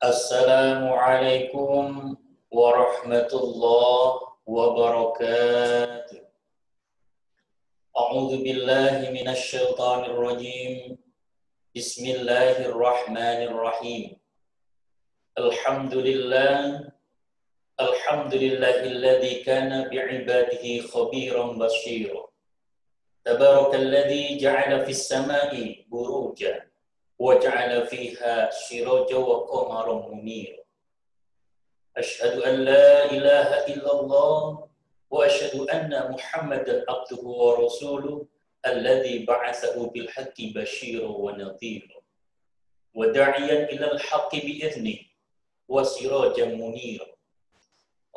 Assalamualaikum warahmatullahi wabarakatuh. A'udzu billahi minasy syaithanir rajim. Bismillahirrahmanirrahim. Alhamdulillahilladzi kana bi'ibadihi khabiran basira. Tabarakalladzi ja'ala fis sama'i burujan wa ja'ala fiha sirajan wa qamaran munira. Asyhadu an la ilaha illallah wa asyhadu anna Muhammadan abduhu wa rasuluh alladzi ba'atsahu bil haqqi basyiran wa nadhira wa da'iyan ilal haqqi bi idzni wa sirajan munira.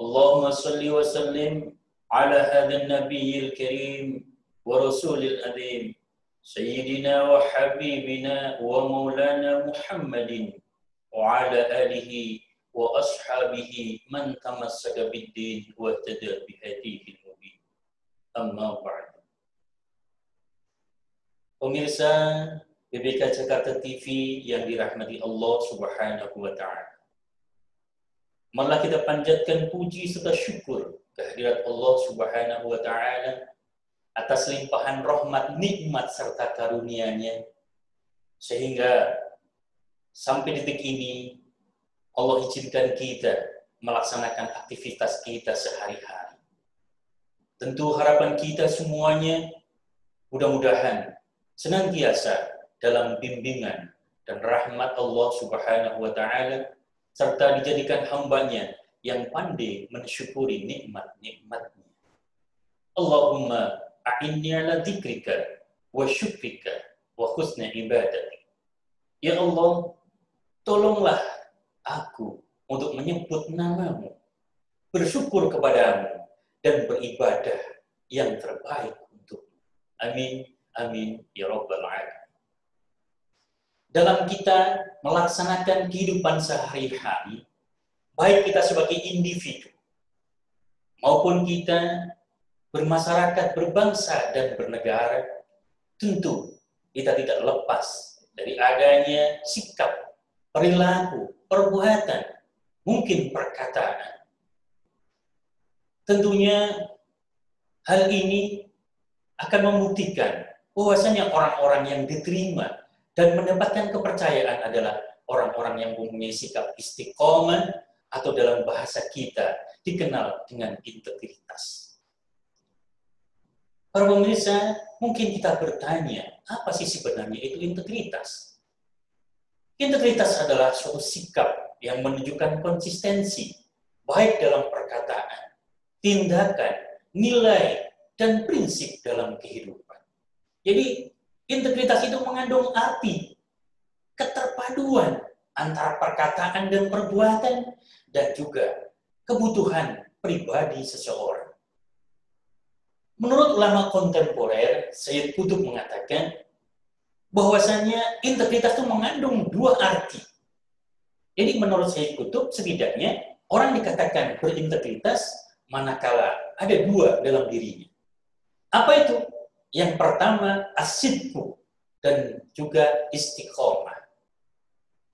Allahumma shalli wa sallim ala hadzal nabiyil karim wa rasulil azim Sayyidina wa habibina wa maulana Muhammadin wa ala alihi wa ashabihi man tamassaka bid-din wa tada bihadihi al-mubin. Amma ba'd. Pemirsa BBK Jakarta TV yang dirahmati Allah Subhanahu wa taala. Malah kita panjatkan puji serta syukur kehadirat Allah Subhanahu wa taala atas limpahan rahmat, nikmat serta karunia-Nya, sehingga sampai detik ini Allah izinkan kita melaksanakan aktivitas kita sehari-hari. Tentu harapan kita semuanya mudah-mudahan senantiasa dalam bimbingan dan rahmat Allah Subhanahu wa taala, serta dijadikan hamba-Nya yang pandai mensyukuri nikmat-nikmat-Nya. Allahumma a'inni ala dzikrika wa syukrika wa husna ibadatik. Ya Allah, tolonglah aku untuk menyebut nama-Mu, bersyukur kepadamu, dan beribadah yang terbaik untuk-Mu. Amin, amin, ya Rabbal Alamin. Dalam kita melaksanakan kehidupan sehari-hari, baik kita sebagai individu, maupun kita bermasyarakat, berbangsa, dan bernegara, tentu kita tidak lepas dari adanya sikap, perilaku, perbuatan, mungkin perkataan. Tentunya hal ini akan membuktikan bahwasanya orang-orang yang diterima dan mendapatkan kepercayaan adalah orang-orang yang mempunyai sikap istiqomah, atau dalam bahasa kita dikenal dengan integritas. Para pemirsa, mungkin kita bertanya, apa sih sebenarnya itu integritas? Integritas adalah suatu sikap yang menunjukkan konsistensi, baik dalam perkataan, tindakan, nilai, dan prinsip dalam kehidupan. Jadi, integritas itu mengandung arti keterpaduan antara perkataan dan perbuatan, dan juga kebutuhan pribadi seseorang. Menurut ulama kontemporer, Sayyid Qutb mengatakan bahwasanya integritas itu mengandung dua arti. Jadi menurut Sayyid Qutb, setidaknya orang dikatakan berintegritas manakala ada dua dalam dirinya. Apa itu? Yang pertama, as-sidqu, dan juga istiqomah.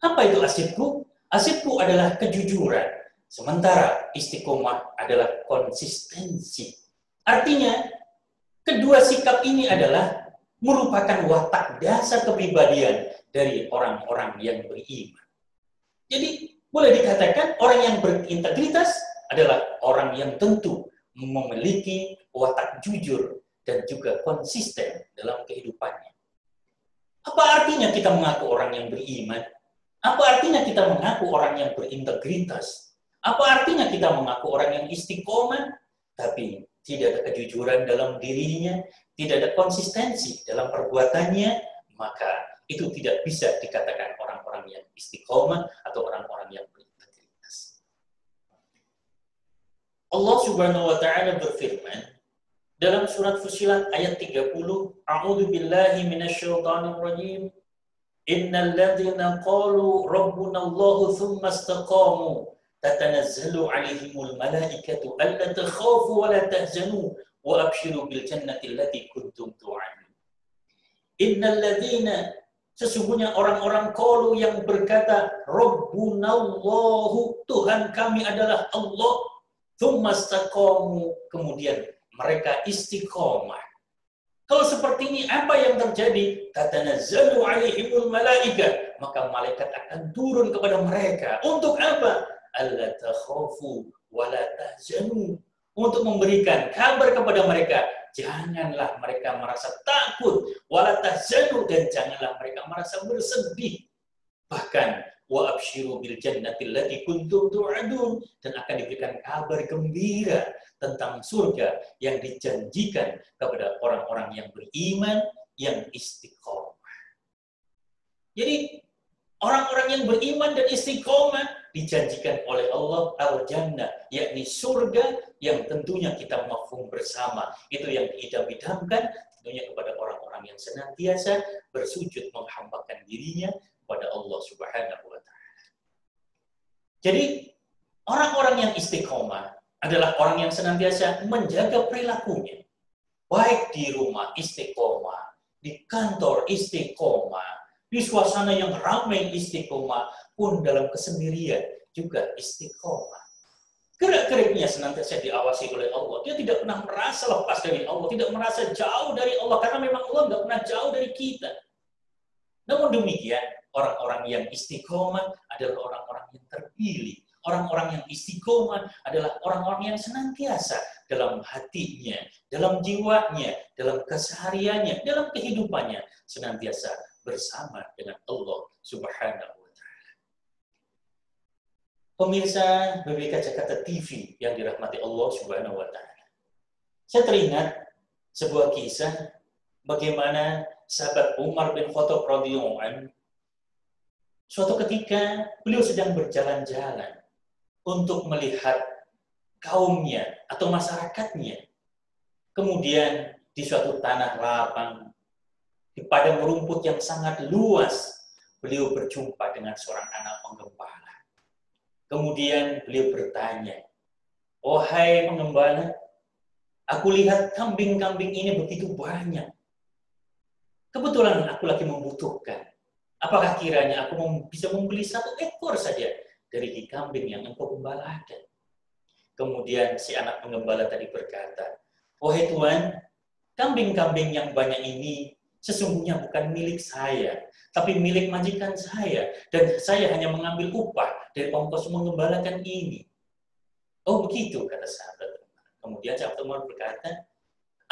Apa itu as-sidqu? As-sidqu adalah kejujuran, sementara istiqomah adalah konsistensi. Artinya, kedua sikap ini adalah merupakan watak dasar kepribadian dari orang-orang yang beriman. Jadi, boleh dikatakan orang yang berintegritas adalah orang yang tentu memiliki watak jujur dan juga konsisten dalam kehidupannya. Apa artinya kita mengaku orang yang beriman? Apa artinya kita mengaku orang yang berintegritas? Apa artinya kita mengaku orang yang istiqomah, tapi tidak ada kejujuran dalam dirinya, tidak ada konsistensi dalam perbuatannya, maka itu tidak bisa dikatakan orang-orang yang istiqomah atau orang-orang yang berintegritas. Allah Subhanahu wa taala berfirman dalam surat Fussilat ayat 30, A'udzu billahi minasyaitonir rajim. Innal ladzina qalu rabbunallahu tsumma istaqamu tatanazzalu 'alaihimul malaikatu alla takhafu wa la tahzanu wa abshiru bil jannati allati kuntum tu'adun. Innal ladzina Sesungguhnya orang-orang qalu yang berkata, Rabbunallahu, Tuhan kami adalah Allah. Tsumma istaqamu, kemudian mereka istiqomah. Kalau seperti ini, apa yang terjadi? Tatanazzalu alaihimul malaika, maka malaikat akan turun kepada mereka. Untuk apa? Alla takhafu wa la tahzanu. Untuk memberikan kabar kepada mereka, janganlah mereka merasa takut, wa la tahzanu, dan janganlah mereka merasa bersedih. Bahkan wa absyiru bil jannati allati kuntum tu'adun, dan akan diberikan kabar gembira tentang surga yang dijanjikan kepada orang-orang yang beriman, yang istiqomah. Jadi orang-orang yang beriman dan istiqomah dijanjikan oleh Allah al-jannah, yakni surga yang tentunya kita mafhum bersama. Itu yang diidam-idamkan tentunya kepada orang-orang yang senantiasa bersujud menghambakan dirinya kepada Allah Subhanahu wa taala. Jadi orang-orang yang istiqomah adalah orang yang senantiasa menjaga perilakunya. Baik di rumah istiqomah, di kantor istiqomah, di suasana yang ramai istiqomah, pun dalam kesendirian juga istiqomah. Gerak-geriknya senantiasa diawasi oleh Allah. Dia tidak pernah merasa lepas dari Allah, tidak merasa jauh dari Allah, karena memang Allah nggak pernah jauh dari kita. Namun demikian, orang-orang yang istiqomah adalah orang-orang yang terpilih. Orang-orang yang istiqomah adalah orang-orang yang senantiasa dalam hatinya, dalam jiwanya, dalam kesehariannya, dalam kehidupannya, senantiasa bersama dengan Allah Subhanahu wa taala. Pemirsa BBK Jakarta TV yang dirahmati Allah Subhanahu wa taala. Saya teringat sebuah kisah bagaimana sahabat Umar bin Khattab radhiyallahu anhu, suatu ketika beliau sedang berjalan-jalan untuk melihat kaumnya atau masyarakatnya. Kemudian di suatu tanah lapang, di padang rumput yang sangat luas, beliau berjumpa dengan seorang anak penggembala. Kemudian beliau bertanya, "Wahai penggembala, aku lihat kambing-kambing ini begitu banyak. Kebetulan aku lagi membutuhkan. Apakah kiranya aku bisa membeli 1 ekor saja dari kambing yang engkau gembalakan?" Kemudian si anak penggembala tadi berkata, "Wahai Tuan, kambing-kambing yang banyak ini sesungguhnya bukan milik saya, tapi milik majikan saya, dan saya hanya mengambil upah dari ongkos menggembalakan ini." "Oh begitu," kata sahabat. Kemudian sahabat Umar berkata,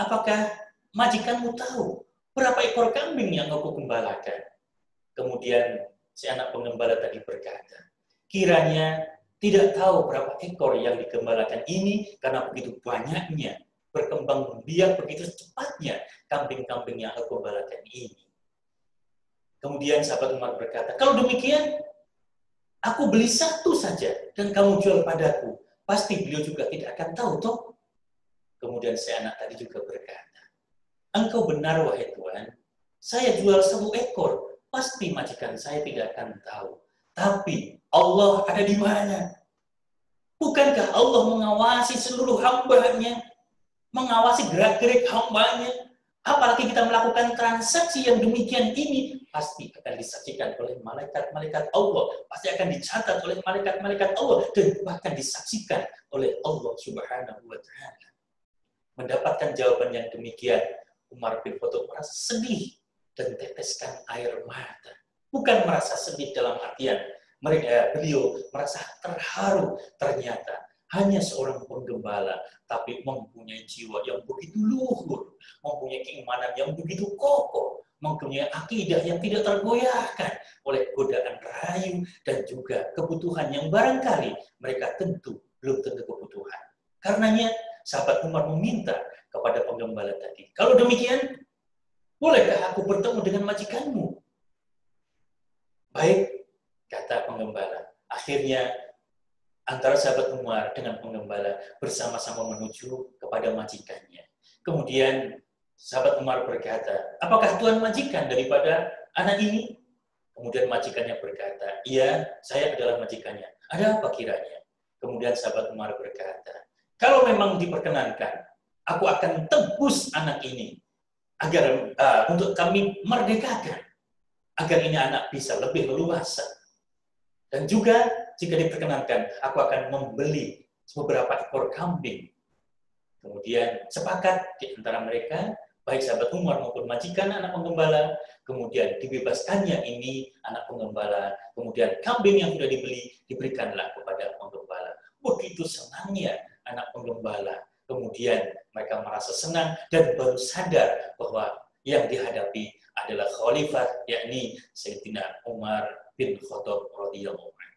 "Apakah majikanmu tahu berapa ekor kambing yang aku gembalakan?" Kemudian si anak penggembala tadi berkata, "Kiranya tidak tahu berapa ekor yang digembalakan ini, karena begitu banyaknya, berkembang biak begitu cepatnya kambing-kambing yang aku gembalakan ini." Kemudian sahabat Umar berkata, "Kalau demikian, aku beli 1 saja dan kamu jual padaku. Pasti beliau juga tidak akan tahu, toh?" Kemudian si anak tadi juga berkata, "Engkau benar, wahai Tuan. Saya jual 1 ekor, pasti majikan saya tidak akan tahu. Tapi Allah ada di mana? Bukankah Allah mengawasi seluruh hamba-Nya, mengawasi gerak-gerik hamba-Nya? Apalagi kita melakukan transaksi yang demikian ini, pasti akan disaksikan oleh malaikat-malaikat Allah, pasti akan dicatat oleh malaikat-malaikat Allah, dan bahkan disaksikan oleh Allah Subhanahu wa taala." Mendapatkan jawaban yang demikian, Umar bin Khattab merasa sedih dan teteskan air mata. Bukan merasa sedih dalam artian beliau merasa terharu, ternyata hanya seorang penggembala, tapi mempunyai jiwa yang begitu luhur, mempunyai keimanan yang begitu kokoh, mempunyai akidah yang tidak tergoyahkan oleh godaan rayu dan juga kebutuhan yang barangkali mereka belum tentu kebutuhan. Karenanya sahabat Umar meminta kepada penggembala tadi, "Kalau demikian, bolehkah aku bertemu dengan majikanmu?" "Baik," kata penggembala. Akhirnya antara sahabat Umar dengan penggembala bersama-sama menuju kepada majikannya. Kemudian sahabat Umar berkata, "Apakah Tuan majikan daripada anak ini?" Kemudian majikannya berkata, "Iya, saya adalah majikannya. Ada apa kiranya?" Kemudian sahabat Umar berkata, "Kalau memang diperkenankan, aku akan tebus anak ini agar untuk kami merdekakan. agar ini anak bisa lebih leluasa. Dan juga jika diperkenankan, aku akan membeli beberapa ekor kambing. Kemudian sepakat di antara mereka, baik sahabat Umar maupun majikan anak penggembala, kemudian dibebaskannya ini anak penggembala, kemudian kambing yang sudah dibeli diberikanlah kepada penggembala. Begitu senangnya anak penggembala. Kemudian mereka merasa senang dan baru sadar bahwa yang dihadapi adalah khalifah, yakni Sayyidina Umar bin Khattab radhiyallahu anhu.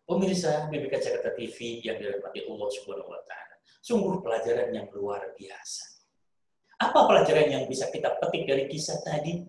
Pemirsa BBK Jakarta TV yang dirahmati Allah Subhanahu wa taala. Sungguh pelajaran yang luar biasa. Apa pelajaran yang bisa kita petik dari kisah tadi?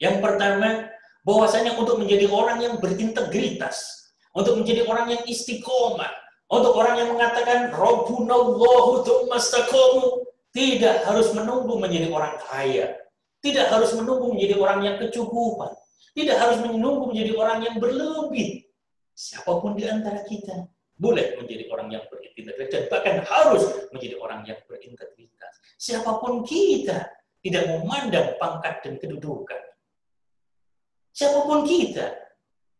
Yang pertama, bahwasanya untuk menjadi orang yang berintegritas, untuk menjadi orang yang istiqomah, untuk orang yang mengatakan Rabbunallahu tsumma istaqamu, tidak harus menunggu menjadi orang kaya, tidak harus menunggu menjadi orang yang kecukupan, tidak harus menunggu menjadi orang yang berlebih. Siapapun di antara kita boleh menjadi orang yang berintegritas dan bahkan harus menjadi orang yang berintegritas. Siapapun kita, tidak memandang pangkat dan kedudukan. Siapapun kita,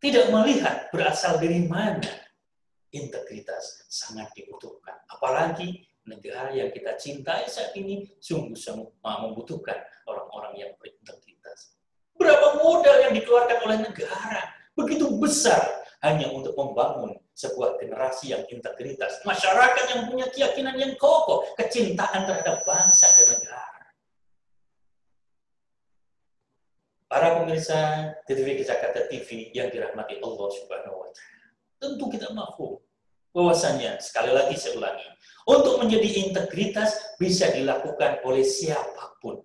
tidak melihat berasal dari mana. Integritas sangat dibutuhkan. Apalagi negara yang kita cintai saat ini sungguh-sungguh membutuhkan orang-orang yang berintegritas. Berapa modal yang dikeluarkan oleh negara begitu besar hanya untuk membangun sebuah generasi yang integritas, masyarakat yang punya keyakinan yang kokoh, kecintaan terhadap bangsa dan negara. Para pemirsa TVRI Jakarta TV yang dirahmati Allah Subhanahu wa taala. Tentu kita mampu bahwasanya, sekali lagi saya ulangi, untuk menjadi integritas bisa dilakukan oleh siapapun.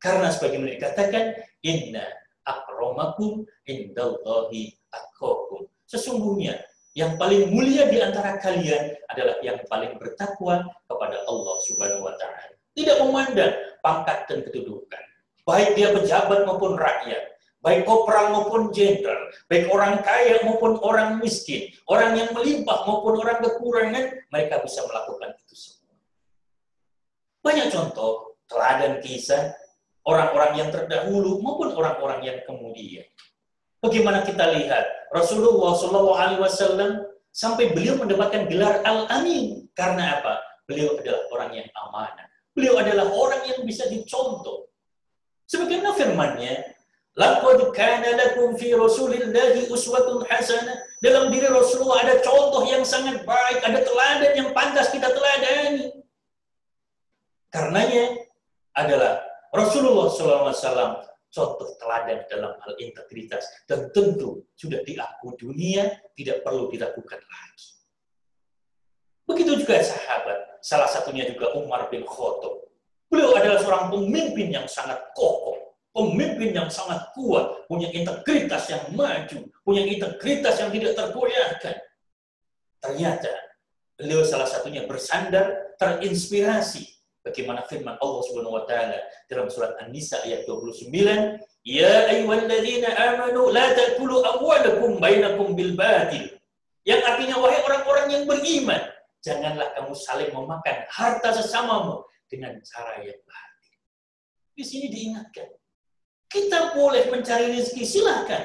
Karena sebagaimana dikatakan, inna akramakum indallahi atqakum. Sesungguhnya yang paling mulia di antara kalian adalah yang paling bertakwa kepada Allah Subhanahu wa taala. Tidak memandang pangkat dan kedudukan, baik dia pejabat maupun rakyat, baik kopral maupun jenderal, baik orang kaya maupun orang miskin, orang yang melimpah maupun orang kekurangan, mereka bisa melakukan itu semua. Banyak contoh, teladan kisah, orang-orang yang terdahulu maupun orang-orang yang kemudian. Bagaimana kita lihat, Rasulullah SAW sampai beliau mendapatkan gelar Al-Amin. Karena apa? Beliau adalah orang yang amanah. Beliau adalah orang yang bisa dicontoh. Sebagaimana firman-Nya, laqad kana lakum fi Rasulillahi uswatun hasanah. Dalam diri Rasulullah ada contoh yang sangat baik, ada teladan yang pantas kita teladani. Karenanya adalah Rasulullah SAW contoh teladan dalam hal integritas dan tentu sudah diakui dunia, tidak perlu diragukan lagi. Begitu juga sahabat, salah satunya juga Umar bin Khattab. Beliau adalah seorang pemimpin yang sangat kokoh, pemimpin yang sangat kuat, punya integritas yang maju, punya integritas yang tidak tergoyahkan. Ternyata beliau salah satunya bersandar, terinspirasi bagaimana firman Allah Subhanahu wa taala dalam surat An-Nisa ayat 29, "Ya ayyuhalladzina amanu la ta'kulu amwalakum bainakum bil batil." Yang artinya, wahai orang-orang yang beriman, janganlah kamu saling memakan harta sesamamu dengan cara yang batil. Di sini diingatkan, kita boleh mencari rezeki, silakan.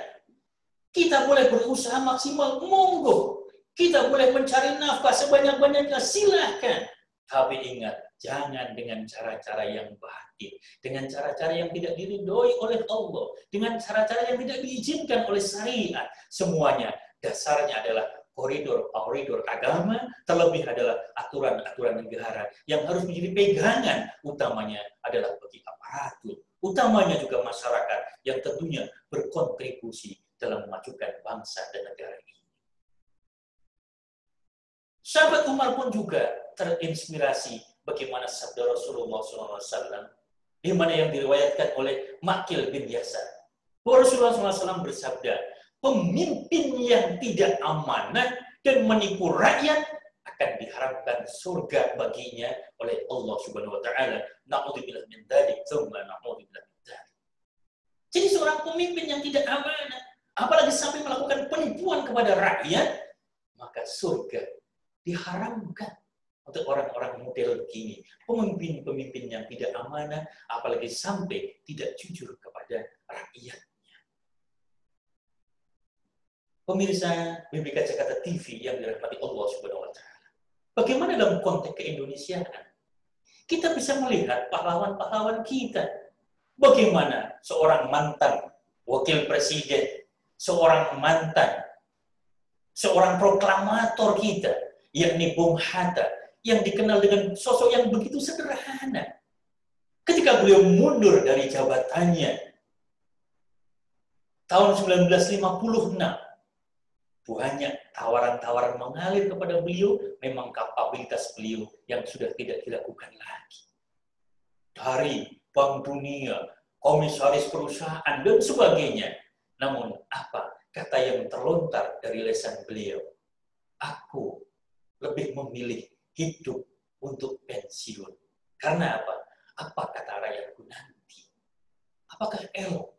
Kita boleh berusaha maksimal, monggo. Kita boleh mencari nafkah sebanyak-banyaknya, silakan. Tapi ingat, jangan dengan cara-cara yang batil, dengan cara-cara yang tidak diridhoi oleh Allah, dengan cara-cara yang tidak diizinkan oleh syariat. Semuanya dasarnya adalah koridor agama, terlebih adalah aturan-aturan negara yang harus menjadi pegangan utamanya adalah bagi aparatur, utamanya juga masyarakat yang tentunya berkontribusi dalam memajukan bangsa dan negara ini. Sahabat Umar pun juga terinspirasi bagaimana sabda Rasulullah SAW, di mana yang diriwayatkan oleh Makil bin Yasar. Rasulullah SAW bersabda, pemimpin yang tidak amanah dan menipu rakyat akan diharapkan surga baginya oleh Allah Subhanahu wa taala. Na'udzubillah min dzalik, tsumma na'udzubillah min dzalik. Jadi seorang pemimpin yang tidak amanah, apalagi sampai melakukan penipuan kepada rakyat, maka surga diharamkan untuk orang-orang model begini. Pemimpin-pemimpin yang tidak amanah, apalagi sampai tidak jujur kepada rakyatnya. Pemirsa BBK Jakarta TV yang dirahmati Allah Subhanahu wa Ta'ala. Bagaimana dalam konteks keindonesiaan? Kita bisa melihat pahlawan-pahlawan kita. Bagaimana seorang mantan wakil presiden, seorang proklamator kita, yakni Bung Hatta, yang dikenal dengan sosok yang begitu sederhana. Ketika beliau mundur dari jabatannya tahun 1956, banyak tawaran-tawaran mengalir kepada beliau, memang kapabilitas beliau yang sudah tidak dilakukan lagi. Dari Bank Dunia, komisaris perusahaan, dan sebagainya. Namun apa kata yang terlontar dari lisan beliau? Aku lebih memilih hidup untuk pensiun. Karena apa? Apa kata rakyatku nanti? Apakah elok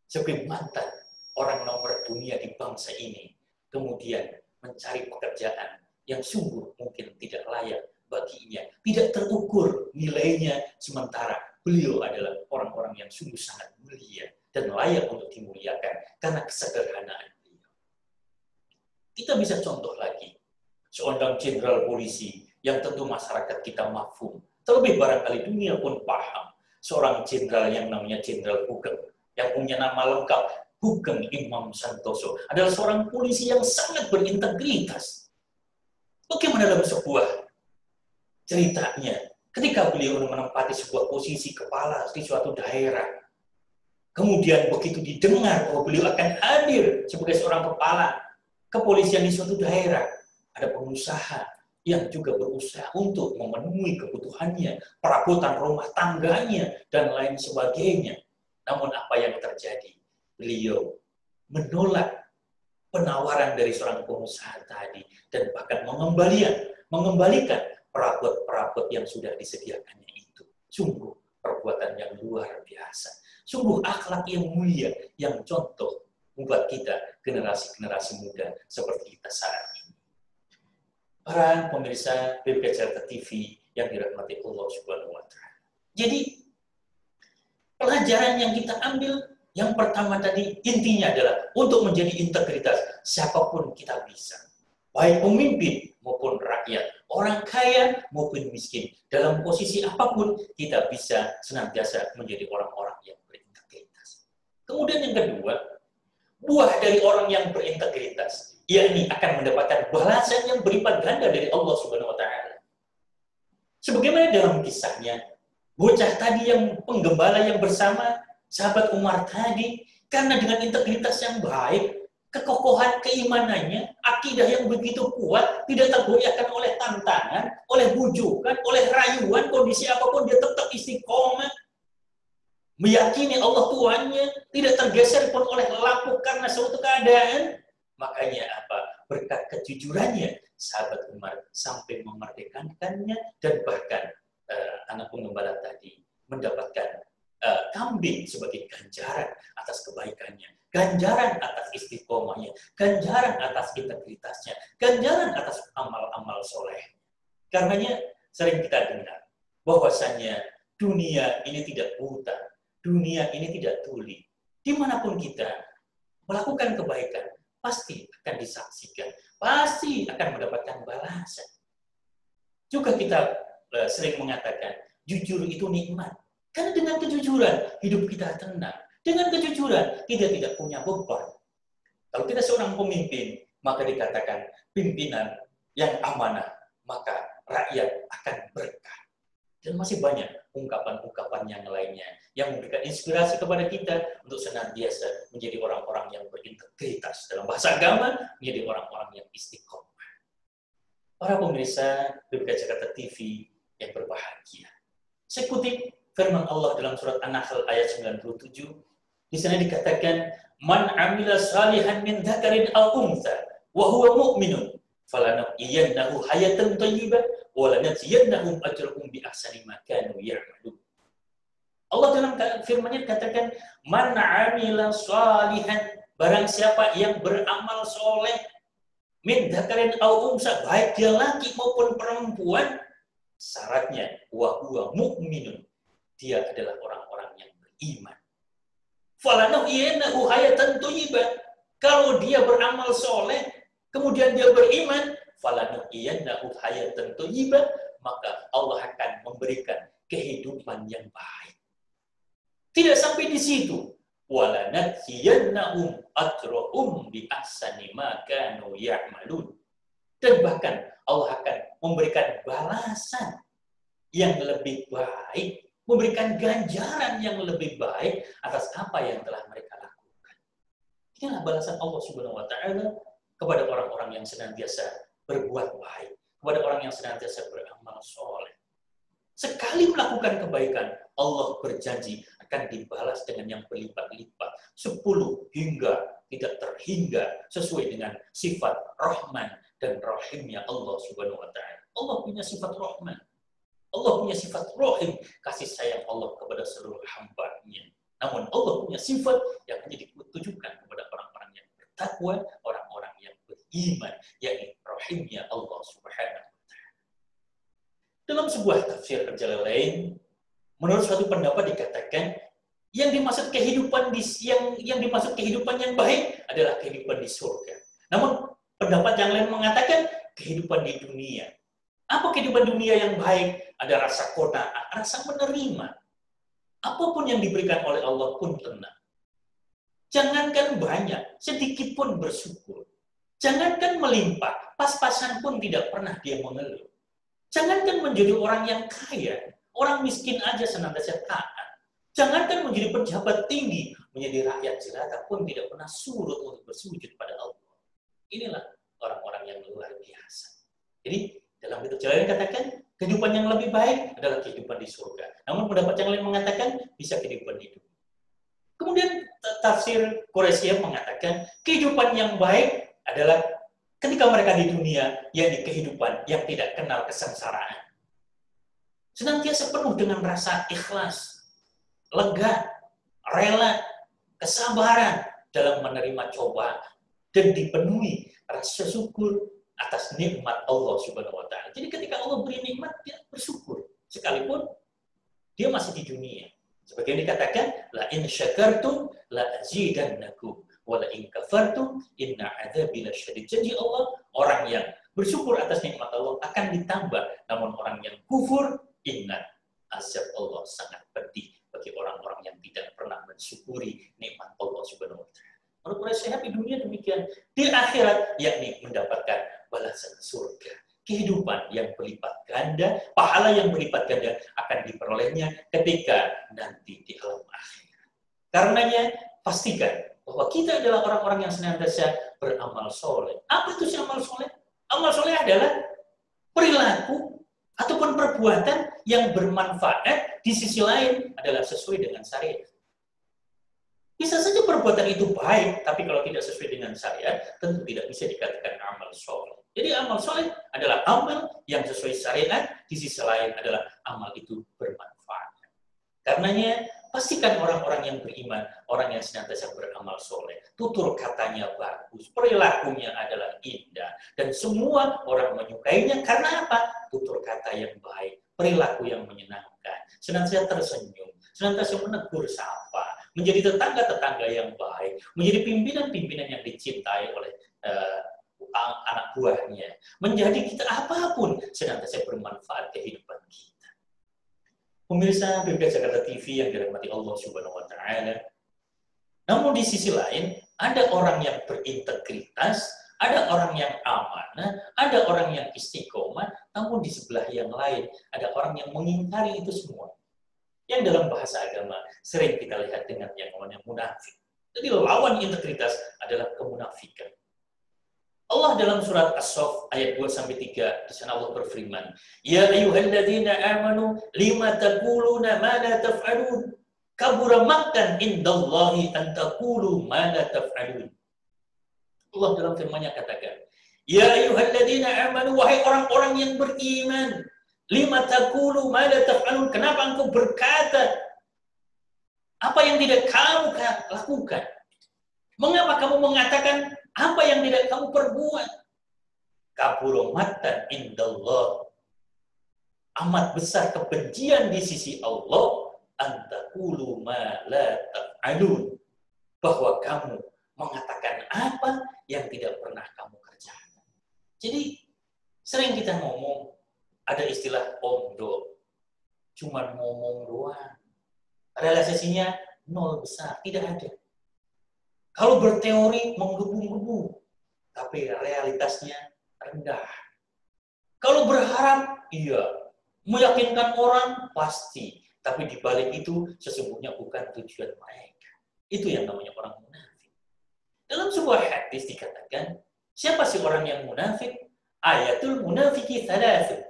sebagai mantan orang nomor dunia di bangsa ini kemudian mencari pekerjaan yang sungguh mungkin tidak layak baginya, tidak terukur nilainya, sementara beliau adalah orang-orang yang sungguh sangat mulia dan layak untuk dimuliakan karena kesederhanaan beliau. Kita bisa contoh lagi, seorang jenderal polisi yang tentu masyarakat kita mafhum, terlebih barangkali dunia pun paham, seorang jenderal yang namanya Jenderal Sugeng, yang punya nama lengkap Sugeng Imam Santoso, adalah seorang polisi yang sangat berintegritas. Bagaimana dalam sebuah ceritanya, ketika beliau menempati sebuah posisi kepala di suatu daerah, kemudian begitu didengar bahwa beliau akan hadir sebagai seorang kepala kepolisian di suatu daerah, ada pengusaha yang juga berusaha untuk memenuhi kebutuhannya, perabotan rumah tangganya, dan lain sebagainya. Namun apa yang terjadi? Beliau menolak penawaran dari seorang pengusaha tadi dan bahkan mengembalikan perabot-perabot yang sudah disediakannya itu. Sungguh perbuatan yang luar biasa. Sungguh akhlak yang mulia, yang contoh membuat kita generasi-generasi muda seperti kita saat ini. Para pemirsa BBK Jakarta TV yang dirahmati Allah Subhanahu wa Ta'ala. Jadi pelajaran yang kita ambil yang pertama tadi intinya adalah untuk menjadi integritas siapapun kita bisa. Baik pemimpin maupun rakyat, orang kaya maupun miskin. Dalam posisi apapun kita bisa senantiasa menjadi orang-orang yang berintegritas. Kemudian yang kedua, buah dari orang yang berintegritas, yakni akan mendapatkan balasan yang berlipat ganda dari Allah Subhanahu wa Ta'ala. Sebagaimana dalam kisahnya, bocah tadi yang penggembala yang bersama sahabat Umar tadi, karena dengan integritas yang baik, kekokohan keimanannya, akidah yang begitu kuat, tidak tergoyahkan oleh tantangan, oleh bujukan, oleh rayuan, kondisi apapun dia tetap istiqomah, meyakini Allah Tuhannya, tidak tergeser pun oleh lapuk karena suatu keadaan. Makanya apa? Berkat kejujurannya, sahabat Umar sampai memerdekakannya, dan bahkan anak penggembala tadi mendapatkan kambing sebagai ganjaran atas kebaikannya, ganjaran atas istiqomahnya, ganjaran atas integritasnya, ganjaran atas amal-amal soleh. Karenanya sering kita dengar bahwasanya dunia ini tidak buta, dunia ini tidak tuli. Dimanapun kita melakukan kebaikan, pasti akan disaksikan, pasti akan mendapatkan balasan. Juga kita sering mengatakan, jujur itu nikmat. Karena dengan kejujuran, hidup kita tenang. Dengan kejujuran, kita tidak punya beban. Kalau kita seorang pemimpin, maka dikatakan pimpinan yang amanah, maka rakyat akan berkah. Dan masih banyak ungkapan-ungkapan yang lainnya yang memberikan inspirasi kepada kita untuk senantiasa menjadi orang-orang yang berintegritas. Dalam bahasa agama, menjadi orang-orang yang istiqomah. Para pemirsa BBK Jakarta TV yang berbahagia. Saya kutip firman Allah dalam surat An-Nahl ayat 97. Di sana dikatakan, "Man 'amila salihan min dzakarin aw untha wa huwa mu'minun, falanuhyiyannahu hayatan thayyibah wa lanajziyannahum ajrahum bi ahsani ma kanu ya'malun." Allah dalam firman-Nya katakan, "Man 'amila salihan", barang siapa yang beramal soleh, min dzakarin aw untha, baik dia laki maupun perempuan, syaratnya wa huwa mu'minun, dia adalah orang-orang yang beriman. Falanuhyiyannahu hayatan thayyibah, Kalau dia beramal soleh, kemudian dia beriman, falanuhyiyannahu hayatan thayyibah, maka Allah akan memberikan kehidupan yang baik. Tidak sampai di situ. Walanajziyannahum ajrahum bi ahsani ma kanu ya'malun. Dan bahkan Allah akan memberikan balasan yang lebih baik, memberikan ganjaran yang lebih baik atas apa yang telah mereka lakukan. Inilah balasan Allah Subhanahu wa taala kepada orang-orang yang senantiasa berbuat baik, kepada orang yang senantiasa beramal soleh. Sekali melakukan kebaikan, Allah berjanji akan dibalas dengan yang berlipat-lipat, 10 hingga tidak terhingga, sesuai dengan sifat Rahman dan Rahimnya Allah Subhanahu wa taala. Allah punya sifat Rahman, Allah punya sifat Rahim, kasih sayang Allah kepada seluruh hamba-Nya. Namun Allah punya sifat yang hanya ditujukan kepada orang-orang yang bertakwa, orang-orang yang beriman, yakni Rahimnya Allah Subhanahu wa taala. Dalam sebuah tafsir Jalalain, menurut suatu pendapat dikatakan yang dimaksud kehidupan yang dimaksud kehidupan yang baik adalah kehidupan di surga. Namun pendapat yang lain mengatakan kehidupan di dunia. Apa kehidupan dunia yang baik? Ada rasa qanaah, rasa menerima. Apapun yang diberikan oleh Allah pun tenang. Jangankan banyak, sedikit pun bersyukur. Jangankan melimpah, pas-pasan pun tidak pernah dia mengeluh. Jangankan menjadi orang yang kaya, orang miskin aja senantiasa taat. Jangankan menjadi pejabat tinggi, menjadi rakyat jelata pun tidak pernah surut untuk bersujud pada Allah. Inilah orang-orang yang luar biasa. Jadi dalam kitab Jalalain katakan kehidupan yang lebih baik adalah kehidupan di surga. Namun pendapat yang lain mengatakan bisa kehidupan di dunia. Kemudian tafsir Quraisyah mengatakan kehidupan yang baik adalah ketika mereka di dunia, yakni kehidupan yang tidak kenal kesengsaraan. Senantiasa penuh dengan rasa ikhlas, lega, rela, kesabaran dalam menerima cobaan dan dipenuhi rasa syukur atas nikmat Allah Subhanahu wa taala. Jadi ketika Allah beri nikmat, dia bersyukur sekalipun dia masih di dunia. Seperti yang dikatakan, la in syakartum la azidannakum wa la in kafartum inna adzabi lasyadid. Janji Allah, orang yang bersyukur atas nikmat Allah akan ditambah, namun orang yang kufur, ingat azab Allah sangat pedih bagi orang-orang yang tidak pernah mensyukuri nikmat Allah Subhanahu wa taala. Menurut orang sehat di dunia demikian, di akhirat yakni mendapatkan balasan surga, kehidupan yang berlipat ganda, pahala yang berlipat ganda akan diperolehnya ketika nanti di alam akhirat. Karenanya pastikan bahwa kita adalah orang-orang yang senantiasa beramal soleh. Apa itu amal soleh? Amal soleh adalah perilaku ataupun perbuatan yang bermanfaat di sisi lain adalah sesuai dengan syariat. Bisa saja perbuatan itu baik, tapi kalau tidak sesuai dengan syariat, tentu tidak bisa dikatakan amal soleh. Jadi amal soleh adalah amal yang sesuai syariat, di sisi lain adalah amal itu bermanfaat. Karenanya, pastikan orang-orang yang beriman, orang yang senantiasa beramal soleh, tutur katanya bagus, perilakunya adalah indah, dan semua orang menyukainya karena apa? Tutur kata yang baik, perilaku yang menyenangkan, senantiasa tersenyum, senantiasa menegur sapa, menjadi tetangga-tetangga yang baik, menjadi pimpinan-pimpinan yang dicintai oleh anak buahnya, menjadi kita apapun senantiasa bermanfaat kehidupan kita. Pemirsa BBK Jakarta TV yang dirahmati Allah Subhanahu wa taala. Namun di sisi lain, ada orang yang berintegritas, ada orang yang amanah, ada orang yang istiqomah, namun di sebelah yang lain ada orang yang mengingkari itu semua. Yang dalam bahasa agama sering kita lihat dengan yang namanya munafik. Jadi lawan integritas adalah kemunafikan. Allah dalam surat As-Saff ayat 2-3 di sana Allah berfirman, "Ya ayyuhalladzina amanu lima taquluna ma la taf'alun? Kabura maqtan indallahi an taqulu ma la taf'alun." Allah dalam firman-Nya katakan, "Ya ayyuhalladzina amanu, wahai orang-orang yang beriman, lima taqulu ma la taf'alun? Kenapa engkau berkata apa yang tidak kamu lakukan? Mengapa kamu mengatakan apa yang tidak kamu perbuat? Kabura maqtan indallah." Amat besar kebencian di sisi Allah, antaqulu ma la taf'alun, bahwa kamu mengatakan apa yang tidak pernah kamu kerjakan. Jadi sering kita ngomong, ada istilah omdo, cuma ngomong doang. Realisasinya nol besar, tidak ada. Kalau berteori menggebu-gebu, tapi realitasnya rendah. Kalau berharap, iya. Meyakinkan orang, pasti. Tapi di balik itu, sesungguhnya bukan tujuan mereka. Itu yang namanya orang munafik. Dalam sebuah hadis dikatakan, siapa sih orang yang munafik? Ayatul munafiki thalathun.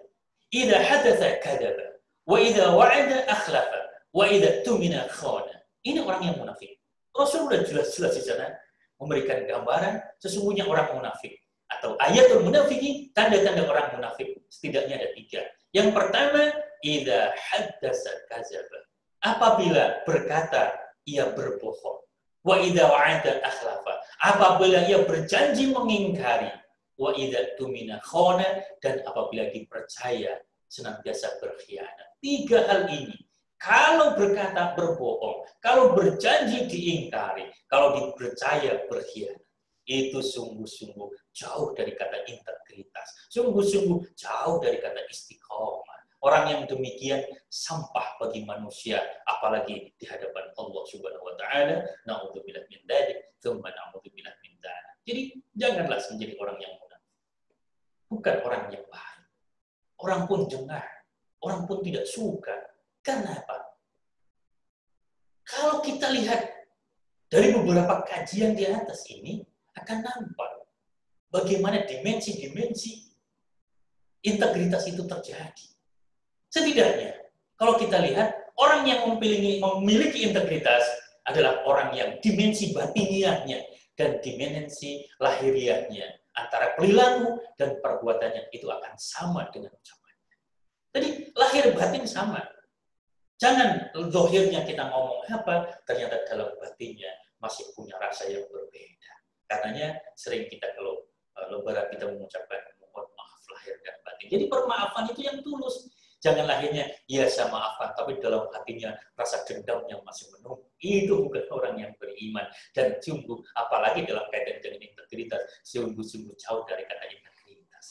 Idza hadatsa kadzaba, wa idza wa'ada akhlafa, wa idza tumina khana. Ini orang yang munafik. Rasul sudah jelas-jelas di sana memberikan gambaran sesungguhnya orang munafik. Atau ayatul munafiki, tanda-tanda orang munafik. Setidaknya ada 3. Yang pertama, idza haddasa kadzaba. Apabila berkata, ia berbohong. Wa idza wa'ada akhlafa. Apabila ia berjanji mengingkari. Wa idza tumina khana, dan apabila dipercaya senantiasa berkhianat. 3 hal ini. Kalau berkata berbohong, kalau berjanji diingkari, kalau dipercaya berkhianat. Itu sungguh-sungguh jauh dari kata integritas. Sungguh-sungguh jauh dari kata istiqomah. Orang yang demikian sampah bagi manusia, apalagi di hadapan Allah Subhanahu wa taala. Na'udzubillah min dzalik, tsumma na'udzubillah min dzalik. Jadi janganlah menjadi orang yang munafik. Bukan orang yang baik. Orang pun jengah, orang pun tidak suka. Karena apa? Kalau kita lihat dari beberapa kajian di atas ini, akan nampak bagaimana dimensi-dimensi integritas itu terjadi. Setidaknya, kalau kita lihat, orang yang memiliki integritas adalah orang yang dimensi batiniahnya dan dimensi lahiriahnya, antara perilaku dan perbuatannya itu akan sama dengan ucapannya. Jadi, lahir batin sama. Jangan zahirnya kita ngomong apa, ternyata dalam batinnya masih punya rasa yang berbeda. Karenanya sering kita kalau lebaran kita mengucapkan mohon maaf lahir dan batin. Jadi permaafan itu yang tulus. Jangan lahirnya ya saya maafkan, tapi dalam hatinya rasa dendam yang masih menumpuk. Itu bukan orang yang beriman. Dan sungguh, apalagi dalam kaitan dengan integritas, sungguh-sungguh jauh dari kata integritas.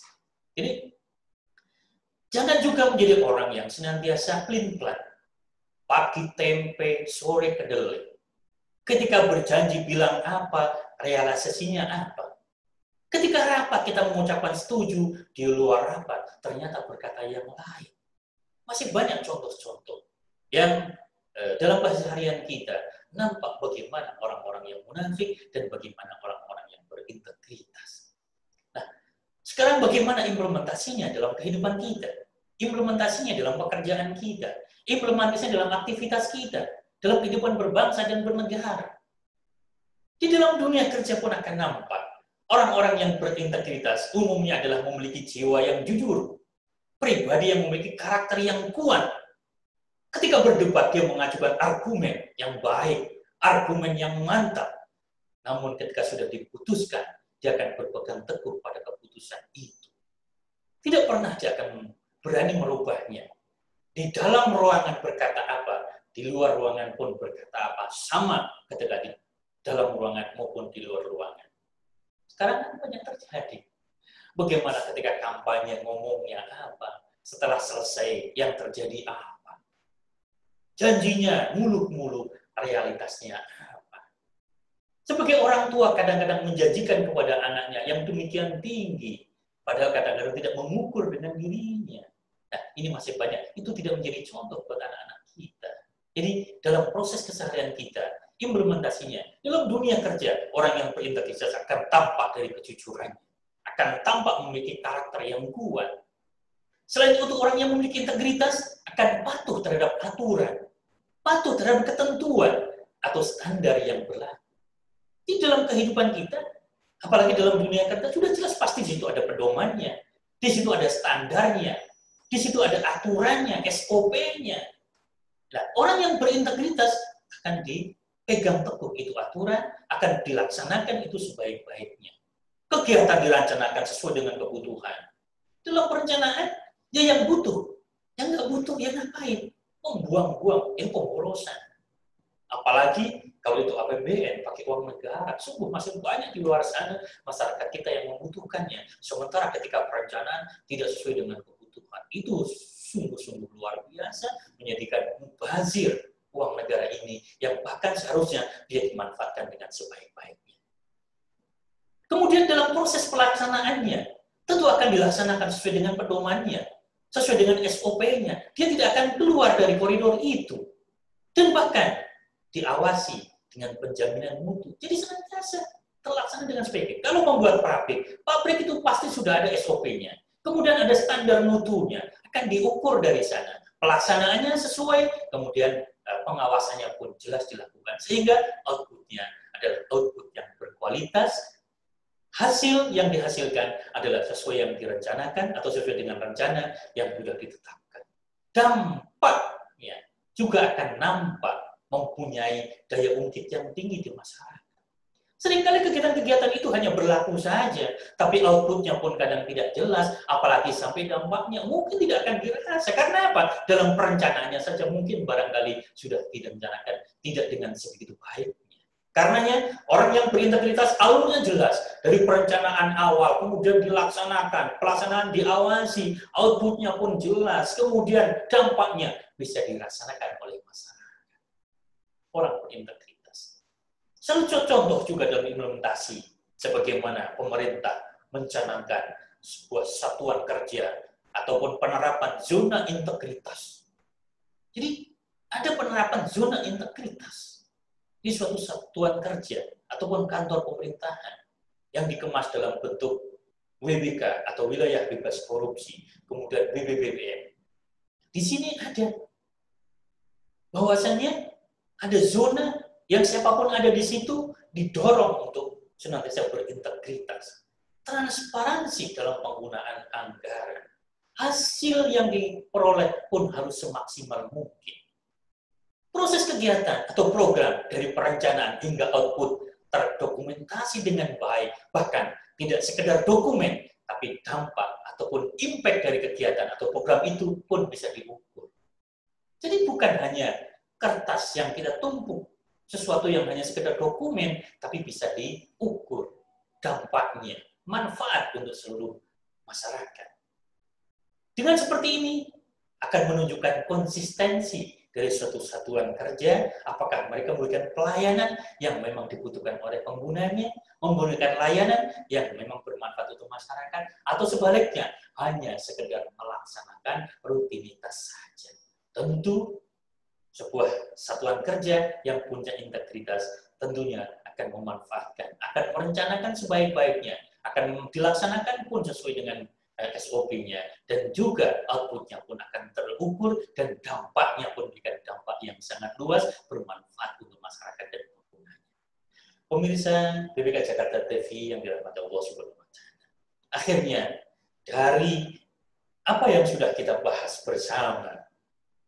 Jadi jangan juga menjadi orang yang senantiasa plin-plan. Pagi tempe, sore kedelai. Ketika berjanji bilang apa, realisasinya apa. Ketika rapat kita mengucapkan setuju, di luar rapat ternyata berkata yang lain. Masih banyak contoh-contoh yang dalam keseharian kita nampak bagaimana orang-orang yang munafik dan bagaimana orang-orang yang berintegritas. Nah, sekarang bagaimana implementasinya dalam kehidupan kita? Implementasinya dalam pekerjaan kita, implementasinya dalam aktivitas kita, dalam kehidupan berbangsa dan bernegara. Di dalam dunia kerja pun akan nampak, orang-orang yang berintegritas umumnya adalah memiliki jiwa yang jujur, pribadi yang memiliki karakter yang kuat. Ketika berdebat, dia mengajukan argumen yang baik, argumen yang mantap. Namun ketika sudah diputuskan, dia akan berpegang teguh pada keputusan itu. Tidak pernah dia akan berani merubahnya. Di dalam ruangan berkata apa, di luar ruangan pun berkata apa, sama ketika di dalam ruangan maupun di luar ruangan. Sekarang apa yang terjadi? Bagaimana ketika kampanye ngomongnya apa, setelah selesai yang terjadi apa? Janjinya muluk-muluk, realitasnya apa? Sebagai orang tua kadang-kadang menjanjikan kepada anaknya yang demikian tinggi, padahal kadang-kadang tidak mengukur dengan dirinya. Nah, ini masih banyak. Itu tidak menjadi contoh buat anak-anak kita. Jadi, dalam proses keseharian kita, implementasinya, dalam dunia kerja, orang yang berintegritas akan tampak dari kejujurannya. Akan tampak memiliki karakter yang kuat. Selain itu, orang yang memiliki integritas akan patuh terhadap aturan, patuh terhadap ketentuan, atau standar yang berlaku. Di dalam kehidupan kita, apalagi dalam dunia kerja, sudah jelas pasti di situ ada pedomannya, di situ ada standarnya, di situ ada aturannya, SOP-nya. Nah, orang yang berintegritas akan dipegang teguh itu aturan, akan dilaksanakan itu sebaik-baiknya. Kegiatan dilaksanakan sesuai dengan kebutuhan. Dalam perencanaan, ya yang butuh. Yang nggak butuh, ya ngapain? Membuang-buang, pemborosan. Apalagi Kalau itu APBN, pakai uang negara, sungguh masih banyak di luar sana masyarakat kita yang membutuhkannya. Sementara ketika perencanaan tidak sesuai dengan kebutuhan, itu sungguh-sungguh luar biasa menjadikan mubazir uang negara ini yang bahkan seharusnya dia dimanfaatkan dengan sebaik-baiknya. Kemudian dalam proses pelaksanaannya, tentu akan dilaksanakan sesuai dengan pedomannya, sesuai dengan SOP-nya. Dia tidak akan keluar dari koridor itu. Dan bahkan diawasi dengan penjaminan mutu. Jadi senantiasa terlaksana dengan sebaik. Kalau membuat pabrik itu pasti sudah ada SOP-nya. Kemudian ada standar mutunya, akan diukur dari sana. Pelaksanaannya sesuai, kemudian pengawasannya pun jelas dilakukan. Sehingga output-nya adalah output yang berkualitas, hasil yang dihasilkan adalah sesuai yang direncanakan atau sesuai dengan rencana yang sudah ditetapkan. Dampaknya juga akan nampak mempunyai daya ungkit yang tinggi di masyarakat. Seringkali kegiatan-kegiatan itu hanya berlaku saja, tapi outputnya pun kadang tidak jelas, apalagi sampai dampaknya mungkin tidak akan dirasa. Karena apa? Dalam perencanaannya saja mungkin barangkali sudah tidak direncanakan, tidak dengan sebegitu baik. Karenanya, orang yang berintegritas alurnya jelas. Dari perencanaan awal, kemudian dilaksanakan, pelaksanaan diawasi, outputnya pun jelas, kemudian dampaknya bisa dirasakan oleh masyarakat. Orang berintegritas. Salah satu contoh juga dalam implementasi, sebagaimana pemerintah mencanangkan sebuah satuan kerja ataupun penerapan zona integritas. Jadi, ada penerapan zona integritas di suatu satuan kerja ataupun kantor pemerintahan yang dikemas dalam bentuk WBK atau wilayah bebas korupsi, kemudian WBBBM. Di sini ada bahwasannya ada zona yang siapapun ada di situ didorong untuk senantiasa berintegritas. Transparansi dalam penggunaan anggaran. Hasil yang diperoleh pun harus semaksimal mungkin. Proses kegiatan atau program dari perencanaan hingga output terdokumentasi dengan baik, bahkan tidak sekedar dokumen, tapi dampak ataupun impact dari kegiatan atau program itu pun bisa diukur. Jadi bukan hanya kertas yang kita tumpuk, sesuatu yang hanya sekedar dokumen, tapi bisa diukur dampaknya, manfaat untuk seluruh masyarakat. Dengan seperti ini akan menunjukkan konsistensi dari suatu satuan kerja, apakah mereka memberikan pelayanan yang memang dibutuhkan oleh penggunanya, memberikan layanan yang memang bermanfaat untuk masyarakat, atau sebaliknya, hanya sekedar melaksanakan rutinitas saja. Tentu, sebuah satuan kerja yang punya integritas tentunya akan memanfaatkan, akan merencanakan sebaik-baiknya, akan dilaksanakan pun sesuai dengan SOP-nya, dan juga output-nya pun akan terukur, dan dampaknya pun memberikan dampak yang sangat luas, bermanfaat untuk masyarakat dan penggunanya. Pemirsa BPK Jakarta TV yang dirahmati Allah Subhanahu wa Ta'ala. Akhirnya, dari apa yang sudah kita bahas bersama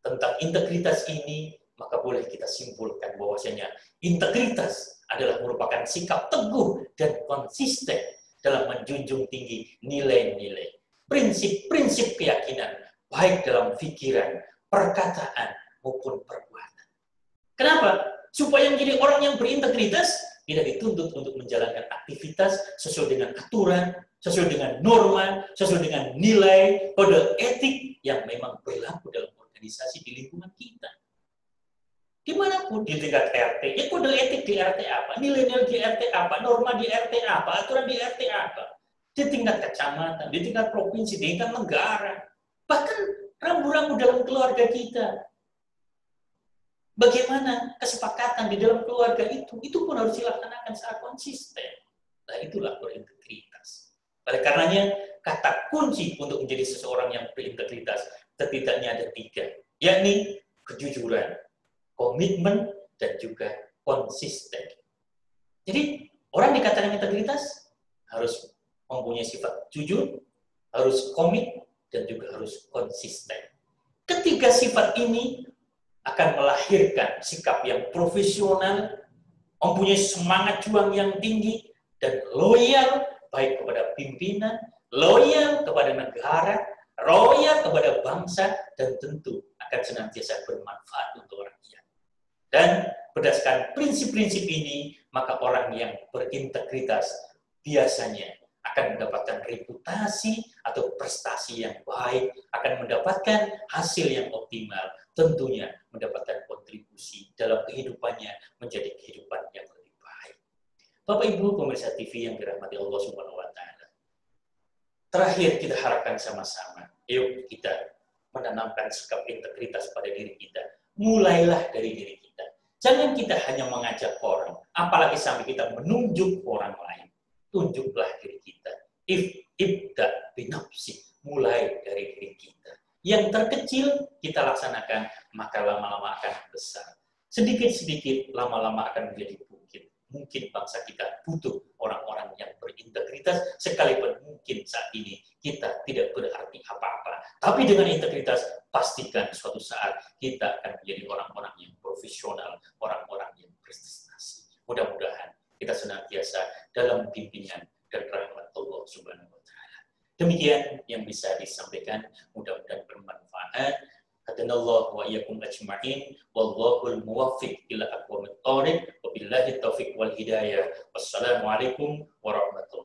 tentang integritas ini, maka boleh kita simpulkan bahwasanya integritas adalah merupakan sikap teguh dan konsisten dalam menjunjung tinggi nilai-nilai, prinsip-prinsip keyakinan, baik dalam pikiran, perkataan, maupun perbuatan. Kenapa? Supaya menjadi orang yang berintegritas, tidak dituntut untuk menjalankan aktivitas sesuai dengan aturan, sesuai dengan norma, sesuai dengan nilai, kode etik yang memang berlaku dalam organisasi di lingkungan kita. Dimanapun, di tingkat RT, ya kode etik di RT apa, nilai-nilai di RT apa, norma di RT apa, aturan di RT apa. Di tingkat kecamatan, di tingkat provinsi, di tingkat negara, bahkan rambu-rambu dalam keluarga kita. Bagaimana kesepakatan di dalam keluarga itu pun harus dilaksanakan secara konsisten. Nah, itulah berintegritas. Oleh karenanya, kata kunci untuk menjadi seseorang yang berintegritas setidaknya ada 3, yakni kejujuran, komitmen, dan juga konsisten. Jadi, orang dikatakan integritas harus mempunyai sifat jujur, harus komit, dan juga harus konsisten. Ketiga sifat ini akan melahirkan sikap yang profesional, mempunyai semangat juang yang tinggi, dan loyal baik kepada pimpinan, loyal kepada negara, loyal kepada bangsa, dan tentu akan senantiasa bermanfaat untuk rakyat. Dan berdasarkan prinsip-prinsip ini, maka orang yang berintegritas biasanya akan mendapatkan reputasi atau prestasi yang baik, akan mendapatkan hasil yang optimal, tentunya mendapatkan kontribusi dalam kehidupannya menjadi kehidupan yang lebih baik. Bapak Ibu pemirsa TV yang dirahmati Allah Subhanahu wa taala. Terakhir kita harapkan sama-sama, yuk kita menanamkan sikap integritas pada diri kita. Mulailah dari diri kita. Jangan kita hanya mengajak orang, apalagi sampai kita menunjuk orang lain. Tunjuklah diri kita. Ibda binafsi, mulai dari diri kita. Yang terkecil kita laksanakan, maka lama-lama akan besar. Sedikit-sedikit, lama-lama akan menjadi bukit. Mungkin bangsa kita butuh orang-orang yang berintegritas, sekalipun mungkin saat ini kita tidak berarti apa-apa. Tapi dengan integritas, pastikan suatu saat kita akan menjadi orang-orang yang profesional, orang-orang yang berprestasi. Mudah-mudahan kita senantiasa dalam bimbingan dan rahmat Allah Subhanahu wa taala. Demikian yang bisa disampaikan, mudah-mudahan bermanfaat. Hadanallahu wa iyyakum ajma'in, wallahul muwaffiq ila aqwamit thoriq, wabillahi taufiq wal hidayah. Wassalamualaikum warahmatullahi